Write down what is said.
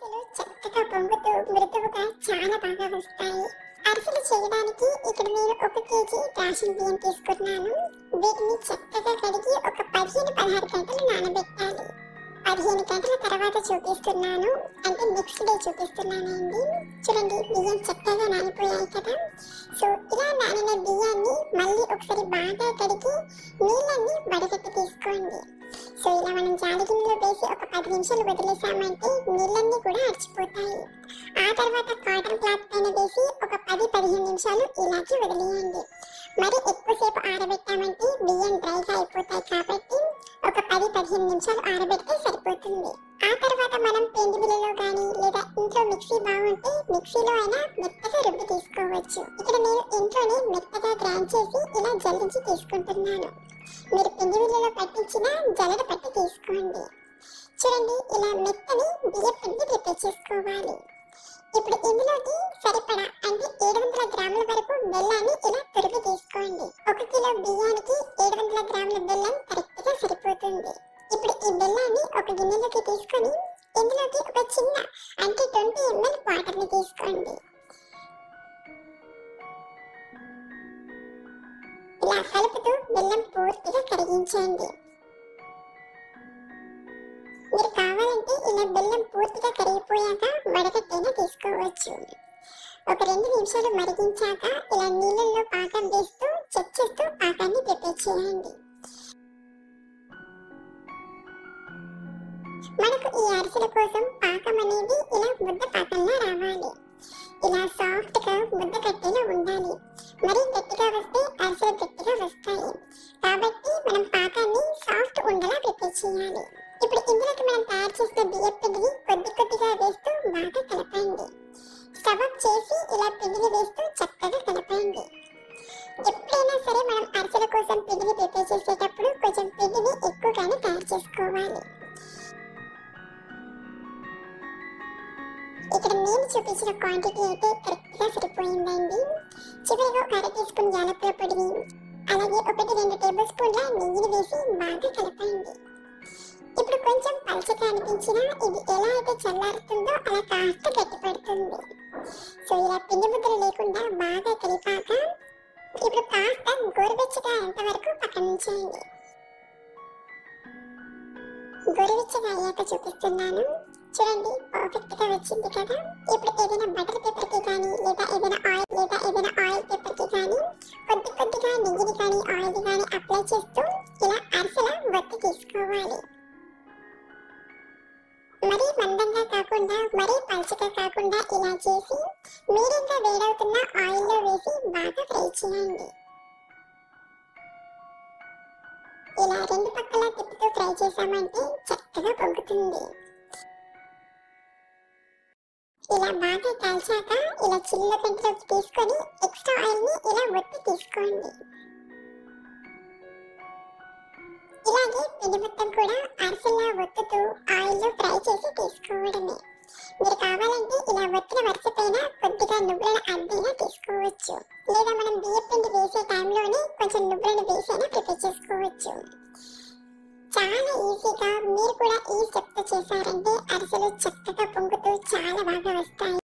అరిసెలు చక్కగా పొంగుతూ మృదువుగా చాలా బాగా వస్తాయి. అరిసెలు చేయడానికి ఇక్కడ నేను 1 కేజీ రేషన్ బియ్యం తీసుకున్నాను. వీటిని చక్కగా కడిగి ఒక 15-16 గంటలు నానబెట్టాలి. 15 గంటల తర్వాత చూపిస్తున్నాను, అంటే నెక్స్ట్ డే చూపిస్తున్నానండి. చూడండి, బియ్యం చక్కగా నానిపోయాయి కదా. సో ఇలా నానిన బియ్యాన్ని మళ్ళీ ఒకసారి బాగా కడిగి నీళ్ళని వడగట్టి తీసుకోండి. సో ఇలా మనం జాలి గిన్నెలో వేసి ఒక 10 నిమిషాలు వదిలేసామంటే నీళ్ళన్నీ కూడా అరిచిపోతాయి. ఆ తర్వాత కాటన్ క్లాత్ పైన వేసి ఒక 10-15 నిమిషాలు ఇలాగే వదిలేయండి. మరి ఎక్కువసేపు ఆరబెట్టామంటే బియ్యం డ్రైగా అయిపోతాయి కాబట్టి ఒక 10-15 నిమిషాలు ఆరబెడితే సరిపోతుంది. ఆ తర్వాత మనం పిండి బిళ్ళలో కానీ లేదా ఇంట్లో మిక్సీ బాగుంటే మిక్సీలో అయినా మెత్తగా రుబ్బి తీసుకోవచ్చు. ఇక్కడ నేను ఇంట్లోనే మెత్తగా గ్రైండ్ చేసి ఇలా జల్లించి తీసుకుంటున్నాను. మీరు పిండి బిళ్ళలో పట్టించిన జల్లెడ పట్టి తీసుకోండి. చూడండి, ఇలా మెత్తని బియ్యం పిండి ప్రిపేర్ చేసుకోవాలి. ఇప్పుడు ఇందులోకి సరిపడా అంటే 700 గ్రాముల వరకు బెల్లాన్ని ఇలా తురిమి తీసుకోండి. 1 కిలో బియ్యానికి 700 గ్రాముల బెల్లం కరెక్ట్ గా సరిపోతుంది. ఇప్పుడు ఈ బెల్లాన్ని ఒక గిన్నెలోకి తీసుకొని ఇందులోకి ఒక చిన్న అంటే 20 ml వాటర్ ని తీసుకోండి. ఇలా కలుపుతూ బెల్లం పూర్తిగా కరిగించండి. మీరు కావాలంటే ఇలా బెల్లం పూర్తిగా కరిగిపోయాక వడగట్టైనా తీసుకోవచ్చు. ఒక 2 నిమిషాలు మరిగించాక ఇలా నీళ్ళల్లో పాకం వేస్తూ చెక్ చేస్తూ పాకాన్ని ప్రిపేర్ చేయండి. మనకు ఈ అరిసెల కోసం పాకం అనేది ఇలా ముద్ద పాకంలా రావాలి. ఇలా సాఫ్ట్ గా ముద్ద కట్టేలా ఉండాలి. మరీ గట్టిగా వస్తే అరిసెలు గట్టిగా వస్తాయి. కాబట్టి మనం పాకాన్ని సాఫ్ట్ ఉండలా ప్రిపేర్ చేయాలి. ఇప్పుడు ఇందులోకి మనం తయారు చేసిన బియ్యం పిండిని కొద్దిగా వేస్తూ బాగా కలపండి. స్టవ్ ఆఫ్ చేసి ఇలా పిండిని వేస్తూ చక్కగా కలపండి. ఎప్పుడైనా సరే మనం అరిసెల కోసం పిండిని ప్రిపేర్ చేసేటప్పుడు కొంచెం పిండిని ఎక్కువగానే తయారు చేసుకోవాలి. ఇక్కడ నేను చూపించిన క్వాంటిటీ అయితే కరెక్ట్ గా సరిపోయిందండి. చివరిగా ఒక 1/2 టీ స్పూన్ యాలకుల పొడిని అలాగే 1-2 టేబుల్ స్పూన్ల నెయ్యిని వేసి బాగా కలపండి. ఇప్పుడు కొంచెం పల్చగా అనిపించినా ఇది ఎలా అయితే చల్లారుతుందో అలా కాస్త గట్టిపడుతుంది. సో ఇలా పిండి ముద్దలు లేకుండా బాగా కలిపాక ఇప్పుడు కాస్త గోరువెచ్చగా అయ్యేంత వరకు పక్కన ఉంచండి. గోరువెచ్చగా అయ్యాక చూపిస్తున్నాను. చూడండి, పర్ఫెక్ట్ గా వచ్చింది కదా. ఇప్పుడు ఏదైనా బటర్ పేపర్ కి కానీ లేదా ఏదైనా ఆయిల్ పేపర్ కి కానీ కొద్దిగా నెయ్యిని కానీ ఆయిల్ కానీ అప్లై చేస్తూ ఇలా అరిసెలా వత్తి తీసుకోవాలి. మరీ మందంగా కాకుండా మరీ పల్చగా కాకుండా ఇలా చేసి మీడియంగా వేడవుతున్న ఆయిల్లో వేసి బాగా ఫ్రై చేయండి. ఇలా 2 పక్కల తిప్పుతూ ఫ్రై చేసామంటే చక్కగా పొంగుతుంది. ఇలా బాగా కాల్చాక ఇలా చిల్లుల గంటలోకి తీసుకొని ఎక్స్ట్రా ఆయిల్ ని ఇలా ఒత్తి తీసుకోండి. ఇలాగే పిండి మొత్తం కూడా అరిసెల్లా ఒత్తుతూ ఆయిల్లో ఫ్రై చేసి తీసుకోవడమే. మీరు కావాలంటే ఇలా ఒత్తిన వరుసపైన కొద్దిగా నువ్వులను అద్దైనా తీసుకోవచ్చు, లేదా మనం బియ్యం పిండి వేసే టైంలోనే కొంచెం నువ్వులను వేసైనా ప్రిపేర్ చేసుకోవచ్చు. చాలా ఈజీగా మీరు కూడా ఈ స్టెప్ తో చేశారంటే అరిసెలు చక్కగా పొంగుతూ చాలా బాగా వస్తాయి.